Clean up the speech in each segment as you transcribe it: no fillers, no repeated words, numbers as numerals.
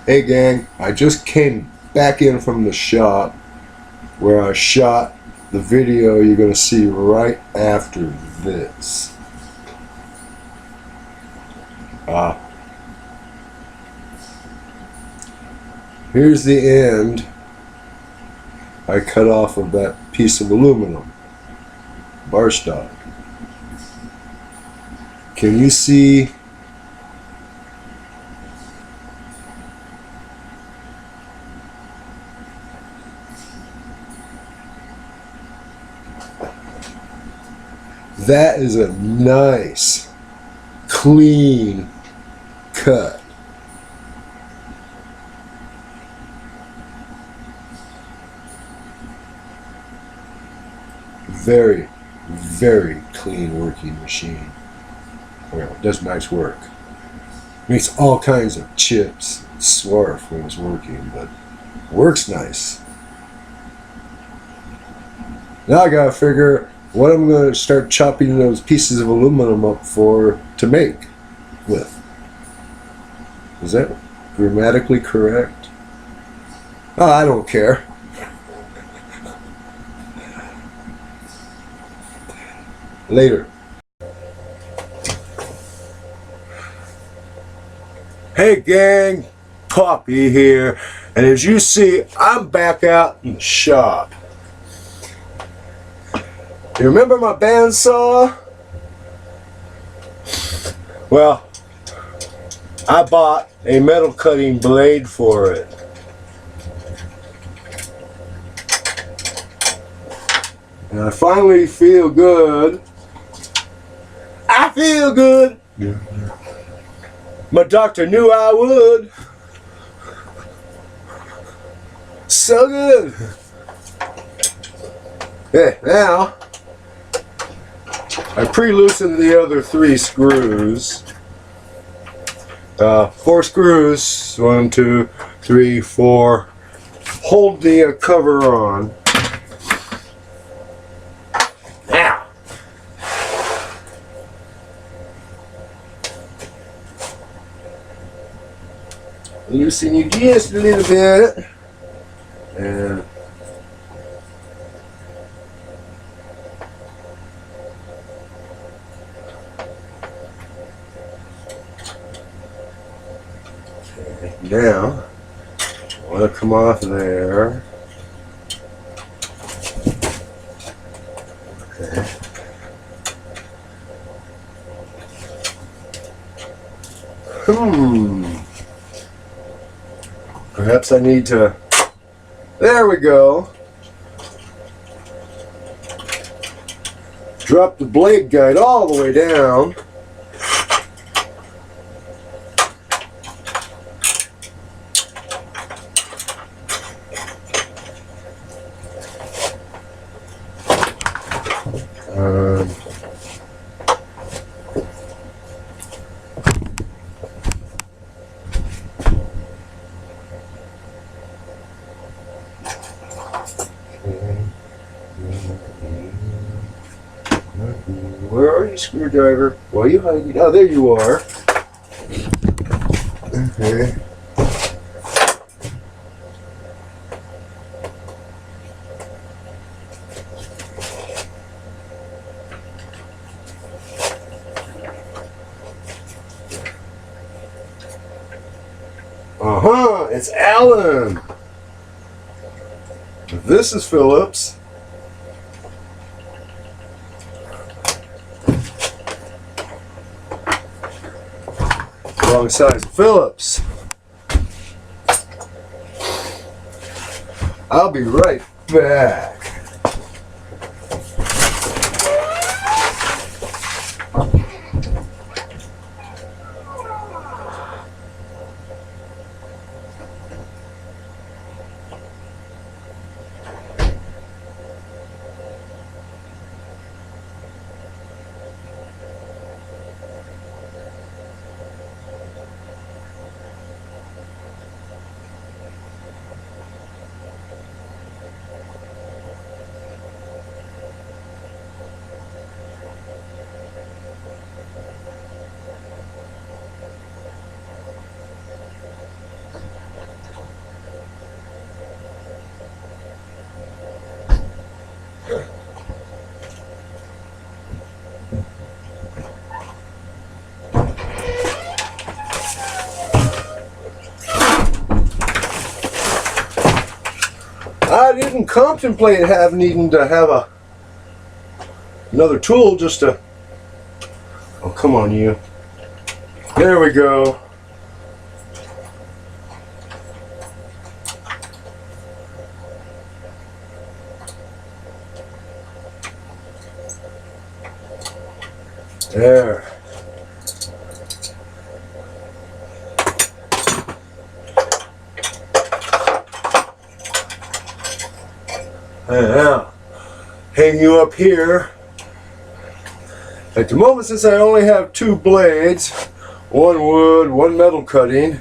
Hey gang, I just came back in from the shop where I shot the video you're going to see right after this. Here's the end I cut off of that piece of aluminum, bar stock. Can you see that? Is a nice, clean cut. Very, very clean working machine. Well, it does nice work. Makes all kinds of chips, swarf when it's working, but works nice. Now I gotta figure what I'm gonna start chopping those pieces of aluminum up for to make with. Is that grammatically correct? Oh, I don't care. Later. Hey gang, Poppy here, and as you see, I'm back out in the shop. You remember my bandsaw? Well, I bought a metal cutting blade for it. And I finally feel good. I feel good. My doctor knew I would. So good. Yeah, now I pre-loosened the other 3 screws. 4 screws. 1, 2, 3, 4. Hold the cover on. Now, loosen you just a little bit, and okay, now I want to come off there. Okay. Perhaps I need to, there we go, drop the blade guide all the way down. Where are you, screwdriver? Why are you hiding? Oh, there you are. Okay. It's Allen. This is Phillips. Wrong size Phillips. I'll be right back. even contemplate needing to have another tool just to... Oh, come on, you. There we go. There. And now, hang you up here. At the moment, since I only have 2 blades, one wood, one metal cutting,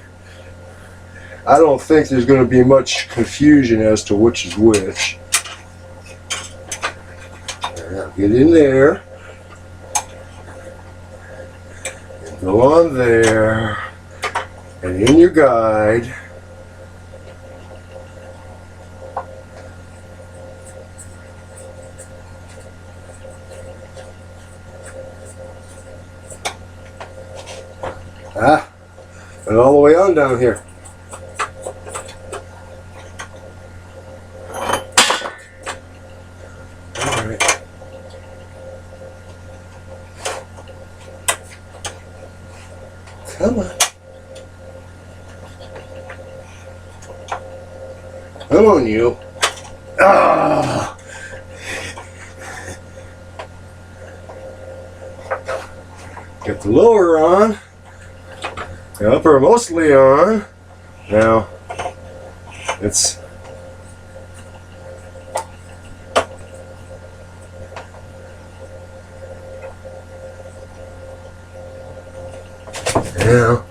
I don't think there's going to be much confusion as to which is which. Now get in there. And go on there. And in your guide. And all the way on down here. Alright. Come on. Come on, you. Ah! Get the lower on. The upper mostly on. Now, it's now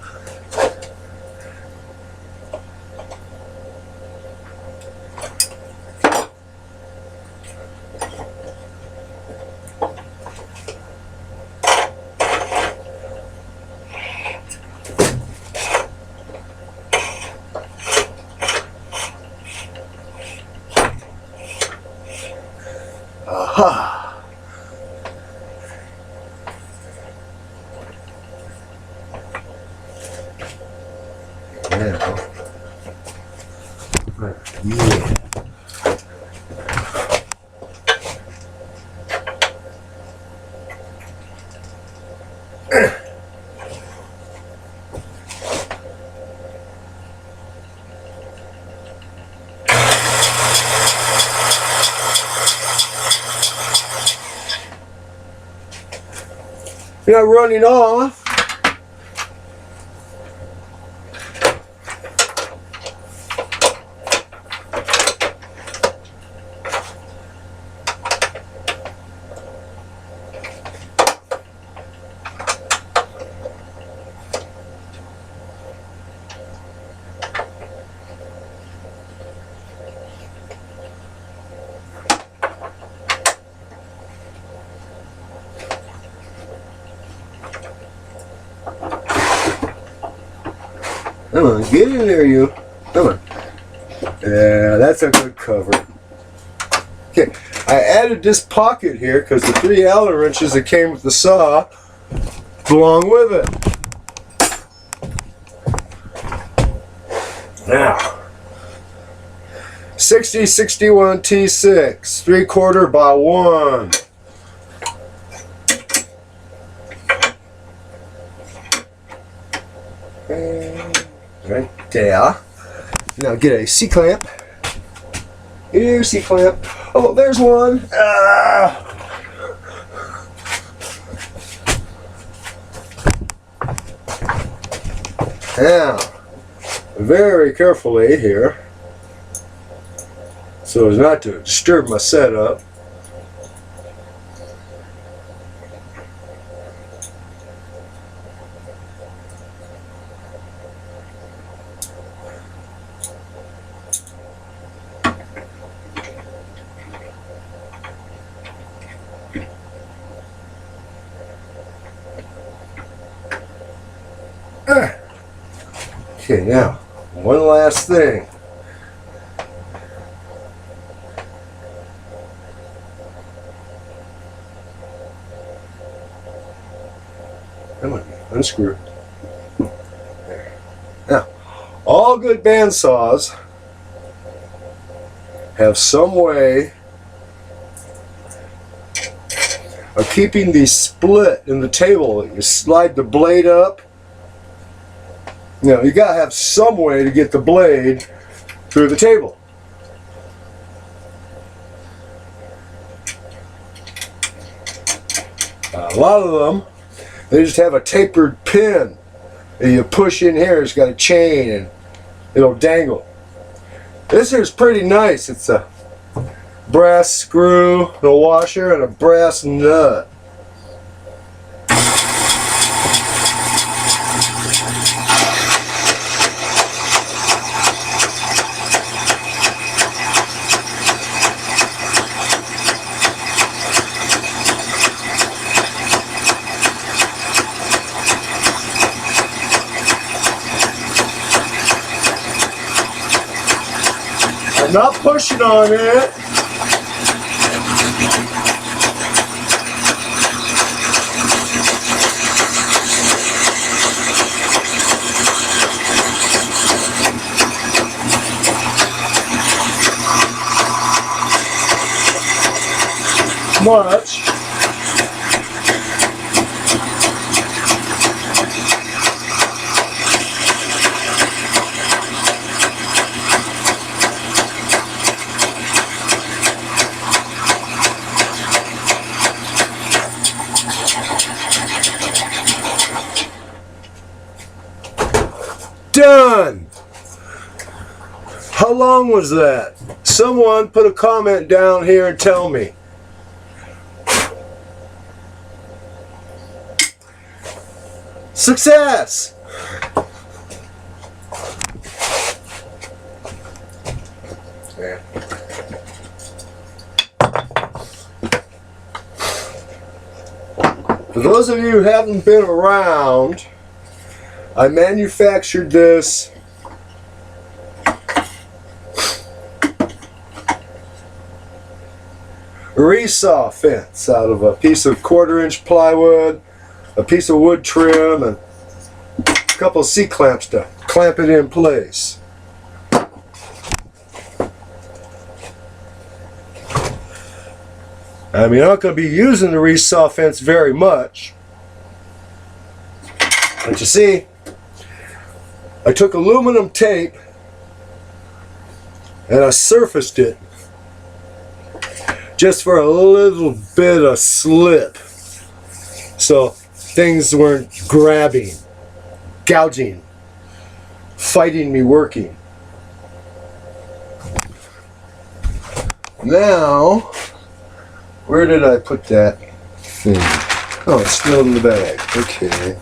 aha. Now, yeah. You're not running off. Come on, get in there, you. Come on. Yeah, that's a good cover. Okay, I added this pocket here because the 3 Allen wrenches that came with the saw belong with it. Now, 6061 T6, 3/4 by 1. Right there. Now get a C-clamp. Here, C-clamp. Oh, there's one. Ah. Now, very carefully here, so as not to disturb my setup. Okay, now, one last thing. Come on, unscrew. There. Now, all good bandsaws have some way of keeping the split in the table. You slide the blade up. You know, you gotta have some way to get the blade through the table. A lot of them, they just have a tapered pin that you push in here. It's got a chain and it'll dangle. This here's pretty nice. It's a brass screw, a washer, and a brass nut. I'm not pushing on it. Much. Done! How long was that? Someone put a comment down here and tell me. Success! Yeah. For those of you who haven't been around, I manufactured this resaw fence out of a piece of 1/4-inch plywood, a piece of wood trim, and a couple of C-clamps to clamp it in place. I mean, I'm not going to be using the resaw fence very much, but you see, I took aluminum tape and I surfaced it just for a little bit of slip, so things weren't grabbing, gouging, fighting me working. Now, where did I put that thing? Oh, it's still in the bag. Okay.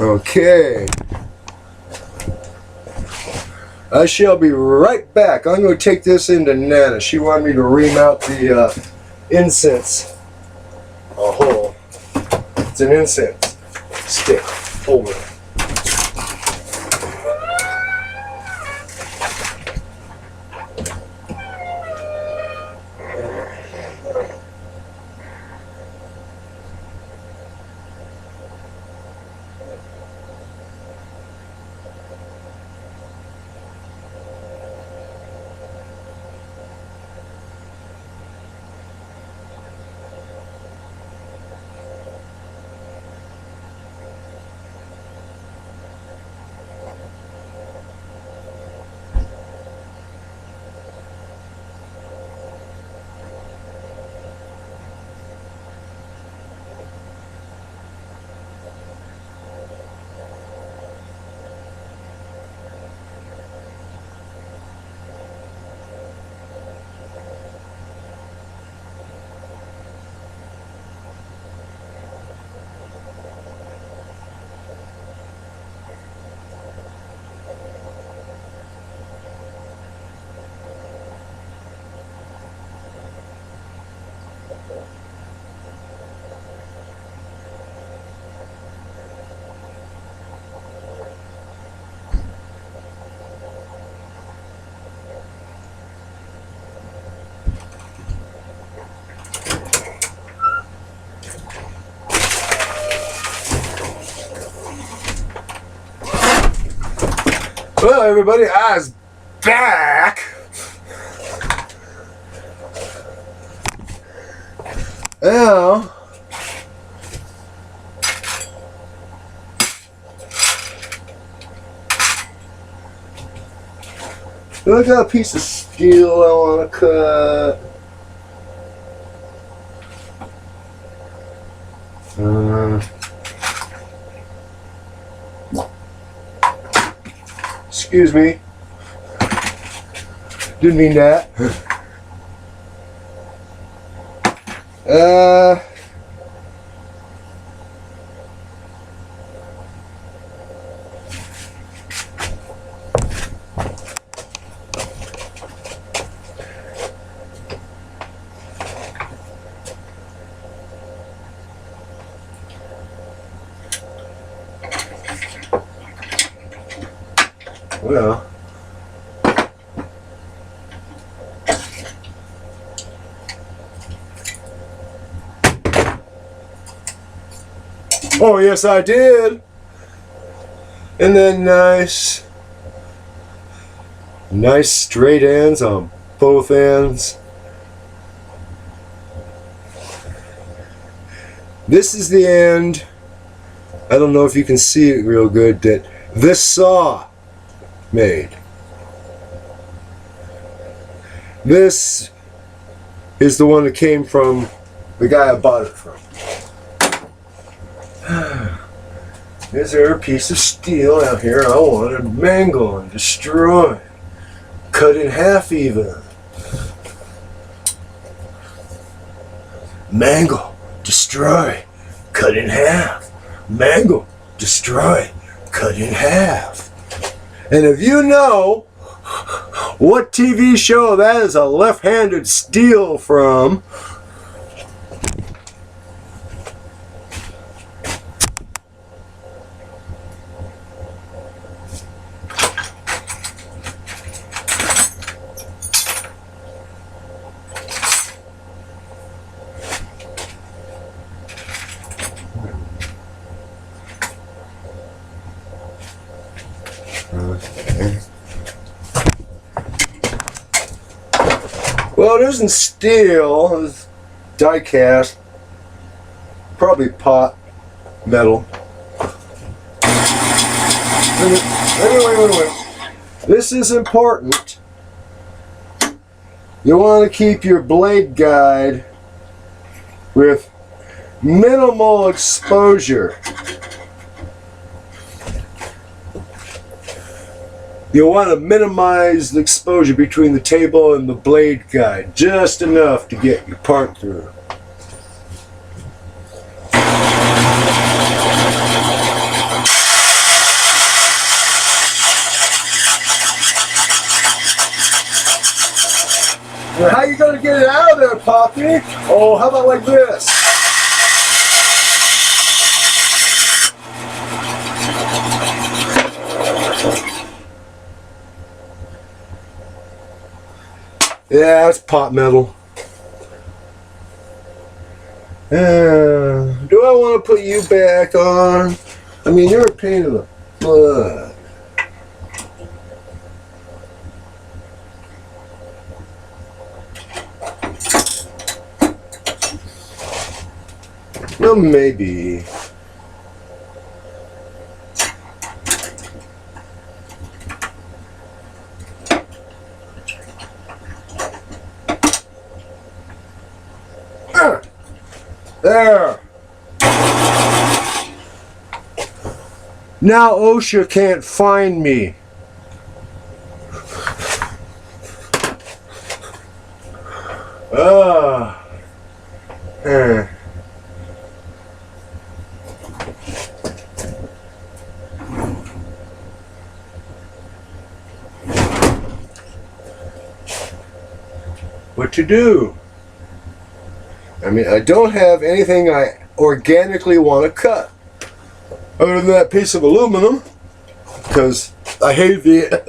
Okay, I shall be right back. I'm going to take this into Nana. She wanted me to remount the incense hole. It's an incense stick holder. Well, everybody, I was back. Now, I got a piece of steel I want to cut. Excuse me. Didn't mean that. Well, oh yes I did. And then nice straight ends on both ends. This is the end. I don't know if you can see it real good, that this saw made. This is the one that came from the guy I bought it from. Is there a piece of steel out here I want to mangle and destroy? Cut in half even. Mangle, destroy, cut in half. Mangle, destroy, cut in half. And if you know what TV show that is a left-handed steal from, well, it isn't steel, it's die cast, probably pot metal. Anyway. This is important. You want to keep your blade guide with minimal exposure. You want to minimize the exposure between the table and the blade guide, just enough to get your part through. Now, how you going to get it out of there, Poppy? Oh, how about like this? Yeah, it's pot metal. Do I want to put you back on? I mean, you're a pain in the butt. Well, maybe. There. Now OSHA can't find me. What to do? I mean, I don't have anything I organically want to cut other than that piece of aluminum, because I hate the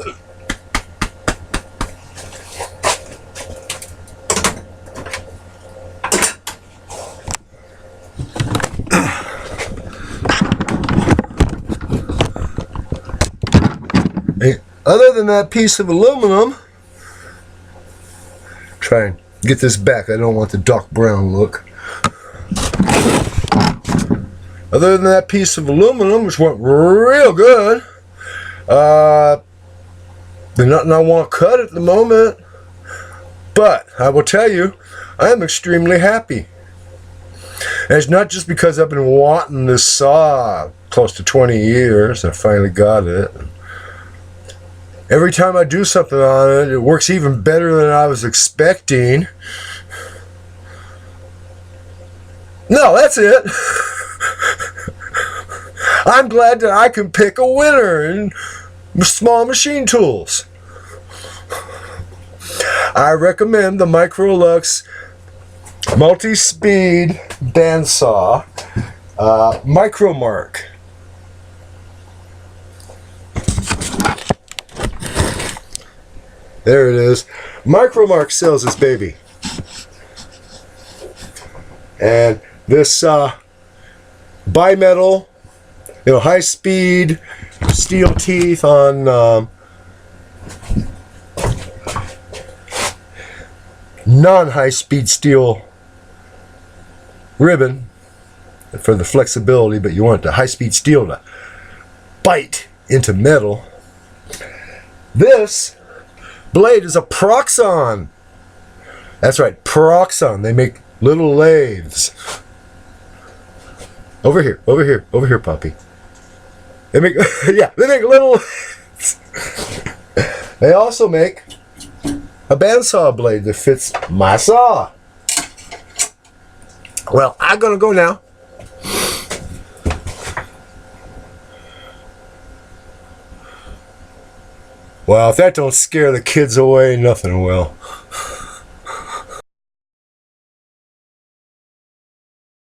other than that piece of aluminum, try and get this back. I don't want the dark brown look. Other than that piece of aluminum, which went real good, there's nothing I want cut at the moment. But I will tell you, I am extremely happy. And it's not just because I've been wanting this saw close to 20 years. I finally got it. Every time I do something on it, it works even better than I was expecting. No, that's it. I'm glad that I can pick a winner in small machine tools. I recommend the Microlux multi-speed bandsaw Micromark. There it is. Micromark sells this baby. And this bimetal, high-speed steel teeth on non-high-speed steel ribbon for the flexibility, but you want the high-speed steel to bite into metal. This blade is a Proxxon. That's right, Proxxon. They make little lathes. Over here, puppy. They make, yeah, they make little. They also make a bandsaw blade that fits my saw. Well, I'm gonna go now. Well, if that don't scare the kids away, nothing will.